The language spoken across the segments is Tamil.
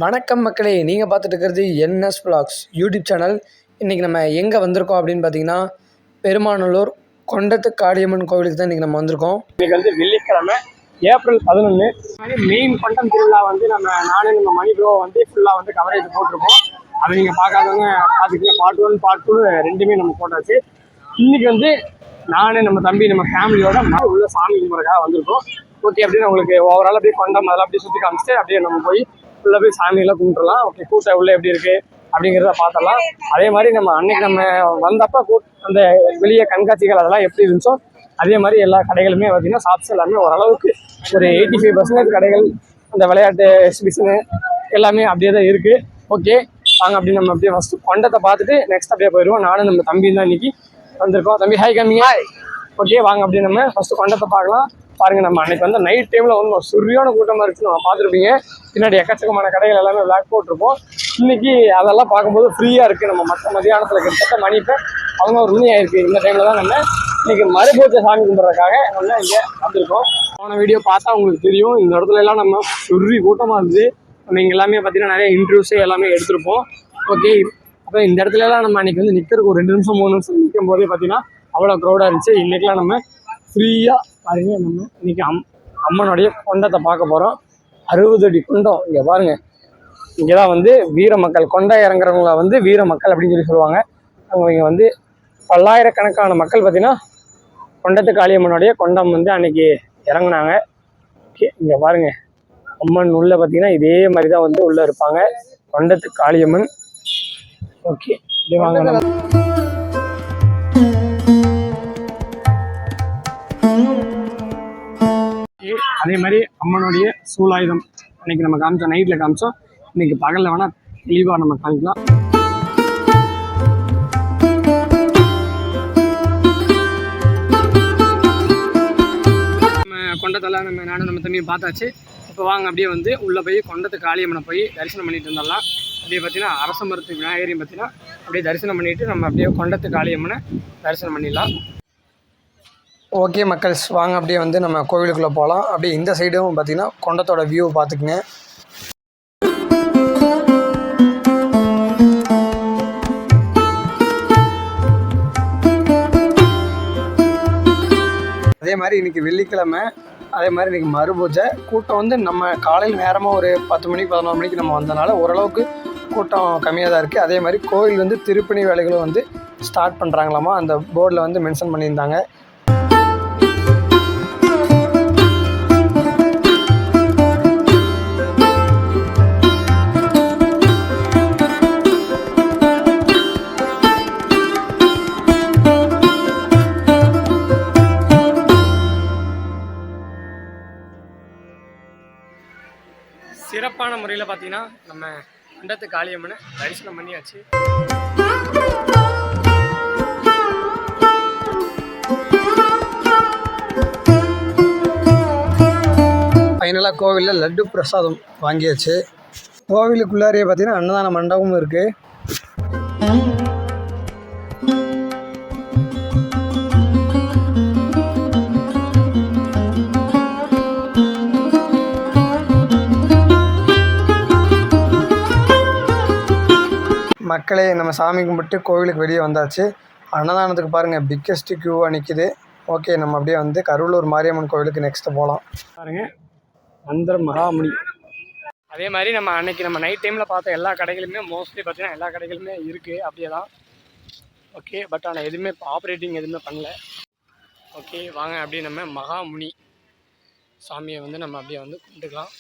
வணக்கம் மக்களே, நீங்கள் பார்த்துட்டு இருக்கிறது என்எஸ் விலாக்ஸ் யூடியூப் சேனல். இன்றைக்கி நம்ம எங்கே வந்திருக்கோம் அப்படின்னு பார்த்தீங்கன்னா, பெருமாநல்லூர் கொண்டத்து காளியம்மன் கோவிலுக்கு தான் இன்றைக்கி நம்ம வந்திருக்கோம். இன்றைக்கி வந்து வெள்ளிக்கிழமை ஏப்ரல் 11. மெயின் கொண்டம் திருவிழா வந்து நம்ம மணி ப்ரோ வந்து ஃபுல்லாக வந்து கவரேஜ் போட்டிருக்கோம். அதை நீங்கள் பார்க்காதவங்க பார்த்துக்கிங்க. பார்ட் 1 பார்ட் 2 ரெண்டுமே நம்ம போட்டாச்சு. இன்றைக்கி வந்து நம்ம தம்பி நம்ம ஃபேமிலியோட உள்ள சாமி கும்பிட்றதுக்காக வந்திருக்கோம். ஓகே, அப்படின்னு உங்களுக்கு ஓவரால் அப்படியே கொண்டம் அதெல்லாம் அப்படியே சுற்றி காமிச்சிட்டு அப்படியே நம்ம போய் உள்ள போய் சாமியெல்லாம் கும்பிட்டுலாம். ஓகே, கூட்டம் உள்ள எப்படி இருக்குது அப்படிங்கிறத பார்த்துடலாம். அதே மாதிரி நம்ம அன்னைக்கு நம்ம வந்தப்போ அந்த வெளியே கண்காட்சிகள் அதெல்லாம் எப்படி இருந்துச்சோ அதே மாதிரி எல்லா கடைகளுமே பார்த்தீங்கன்னா ஷாப்ஸ் எல்லாமே ஓரளவுக்கு ஒரு 85% கடைகள் அந்த விளையாட்டு எக்ஸிபிஷனு எல்லாமே அப்படியே தான் இருக்குது. ஓகே, வாங்க அப்படி நம்ம அப்படியே ஃபஸ்ட்டு கொண்டத்தை பார்த்துட்டு நெக்ஸ்ட் அப்படியே போயிடுவோம். நானும் நம்ம தம்பி தான் இன்னைக்கு வந்திருக்கோம். தம்பி ஹாய் கம்மிங்க. ஓகே, வாங்க அப்படி நம்ம ஃபஸ்ட்டு கொண்டத்தை பார்க்கலாம். பாருங்கள், நம்ம அன்றைக்கி வந்து நைட் டைமில் வந்து சரியான கூட்டமாக இருந்துச்சு. நம்ம பார்த்துருப்பீங்க பின்னாடி எக்கச்சக்கமான கடைகள் எல்லாமே விளாக் போட்டிருப்போம். இன்றைக்கி அதெல்லாம் பார்க்கும்போது ஃப்ரீயாக இருக்குது. நம்ம மற்ற மதியானத்தில் கிட்டத்தட்ட மணி இப்போ அவங்க ஒரு மணி ஆயிருக்கு. இந்த டைமில் தான் நம்ம இன்றைக்கி மறுபூஜை சாமி கும்பிட்றதுக்காக நம்ம இங்கே வந்திருக்கோம். போன வீடியோ பார்த்தா உங்களுக்கு தெரியும், இந்த இடத்துல எல்லாம் நம்ம சுரி கூட்டமாக இருந்துச்சு. நம்ம இங்கே எல்லாமே பார்த்தீங்கன்னா நிறைய இன்டர்வியூஸே எல்லாமே எடுத்திருப்போம். ஓகே, அப்போ இந்த இடத்துலலாம் நம்ம அன்றைக்கி வந்து நிற்கிறதுக்கு ஒரு 2 நிமிஷம் 3 நிமிஷம் நிற்கும் போதே பார்த்தீங்கன்னா அவ்வளோ க்ரௌடாக இருந்துச்சு. இன்றைக்கெலாம் நம்ம ஃப்ரீயாக பாருங்க, நம்ம இன்றைக்கி அம்மனுடைய கொண்டத்தை பார்க்க போகிறோம். 60 அடி கொண்டம் இங்கே பாருங்கள். இங்கே தான் வந்து வீர மக்கள் கொண்டை இறங்குறவங்கள வந்து வீர மக்கள் அப்படின்னு சொல்லி சொல்லுவாங்க. அவங்க இங்கே வந்து பல்லாயிரக்கணக்கான மக்கள் பார்த்திங்கன்னா கொண்டத்து காளியம்மனுடைய கொண்டம் வந்து அன்றைக்கி இறங்குனாங்க. ஓகே, இங்கே பாருங்கள், அம்மன் உள்ளே பார்த்திங்கன்னா இதே மாதிரி தான் வந்து உள்ளே இருப்பாங்க கொண்டத்து காளியம்மன். ஓகே, இப்படி வாங்க. அதே மாதிரி அம்மனுடைய சூலாயுதம் அன்றைக்கி நம்ம காமிச்சோம், நைட்டில் காமிச்சோம். இன்றைக்கி பகலில் வேணால் தெளிவாக நம்ம காமிக்கலாம். நம்ம கொண்டத்தெல்லாம் நானும் நம்ம தம்பியும் பார்த்தாச்சு. இப்போ வாங்க அப்படியே வந்து உள்ளே போய் கொண்டத்து காளியம்மனை போய் தரிசனம் பண்ணிட்டு இருந்தோம்லாம். அப்படியே பார்த்தீங்கன்னா அரச மரத்து விநாயகரையும் பார்த்தீங்கன்னா அப்படியே தரிசனம் பண்ணிவிட்டு நம்ம அப்படியே கொண்டத்து காளியம்மனை தரிசனம் பண்ணிடலாம். ஓகே மக்கள்ஸ், வாங்க அப்படியே வந்து நம்ம கோவிலுக்குள்ளே போகலாம். அப்படியே இந்த சைடும் பார்த்திங்கன்னா கொண்டத்தோட வியூ பார்த்துக்குங்க. அதே மாதிரி இன்றைக்கி வெள்ளிக்கிழமை, அதே மாதிரி இன்றைக்கி மறுபூஜை. கூட்டம் வந்து நம்ம காலையில் நேரமாக ஒரு 10 மணிக்கு 11 மணிக்கு நம்ம வந்தனால ஓரளவுக்கு கூட்டம் கம்மியாக தான் இருக்குது. அதே மாதிரி கோவில் வந்து திருப்பணி வேலைகளும் வந்து ஸ்டார்ட் பண்ணுறாங்களாமா. அந்த போர்டில் வந்து மென்ஷன் பண்ணியிருந்தாங்க. சிறப்பான முறையில் பார்த்தீங்கன்னா நம்ம கொண்டத்து காளியம்மனை தரிசனம் பண்ணியாச்சு. ஃபைனலாக கோவிலில் லட்டு பிரசாதம் வாங்கியாச்சு. கோவிலுக்குள்ளாரியே பார்த்தீங்கன்னா அன்னதான மண்டபமும் இருக்குது. மக்களே, நம்ம சாமி கும்பிட்டு கோவிலுக்கு வெளியே வந்தாச்சு. அன்னதானத்துக்கு பாருங்கள் பிக்கெஸ்ட் க்யூவாக நிற்கிது. ஓகே, நம்ம அப்படியே வந்து கருவலூர் மாரியம்மன் கோவிலுக்கு நெக்ஸ்ட்டு போகலாம். பாருங்கள், மந்திர மகாமுனி. அதே மாதிரி நம்ம அன்றைக்கி நம்ம நைட் டைமில் பார்த்த எல்லா கடைகளுமே மோஸ்ட்லி பார்த்திங்கன்னா எல்லா கடைகளுமே இருக்குது அப்படியே தான். ஓகே, பட் ஆனால் எதுவுமே ஆப்ரேட்டிங் எதுவுமே பண்ணல. ஓகே, வாங்க அப்படியே நம்ம மகாமுனி சாமியை வந்து நம்ம அப்படியே வந்து கும்பிட்டுக்கலாம்.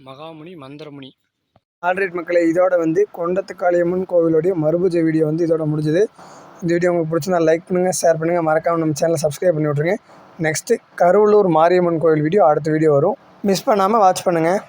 மகாமுனி மந்திரமுனி. ஆல்ரைட் மக்களே, இதோட வந்து கொண்டத்து காளியம்மன் கோவிலுடைய மறுபூஜை வீடியோ வந்து இதோட முடிஞ்சது. இந்த வீடியோ உங்களுக்கு பிடிச்சிருந்தா லைக் பண்ணுங்கள், ஷேர் பண்ணுங்கள், மறக்காமல் நம்ம சேனலை சப்ஸ்கிரைப் பண்ணி விட்ருங்க. நெக்ஸ்ட்டு கருவலூர் மாரியம்மன் கோவில் வீடியோ அடுத்த வீடியோ வரும், மிஸ் பண்ணாமல் வாட்ச் பண்ணுங்கள்.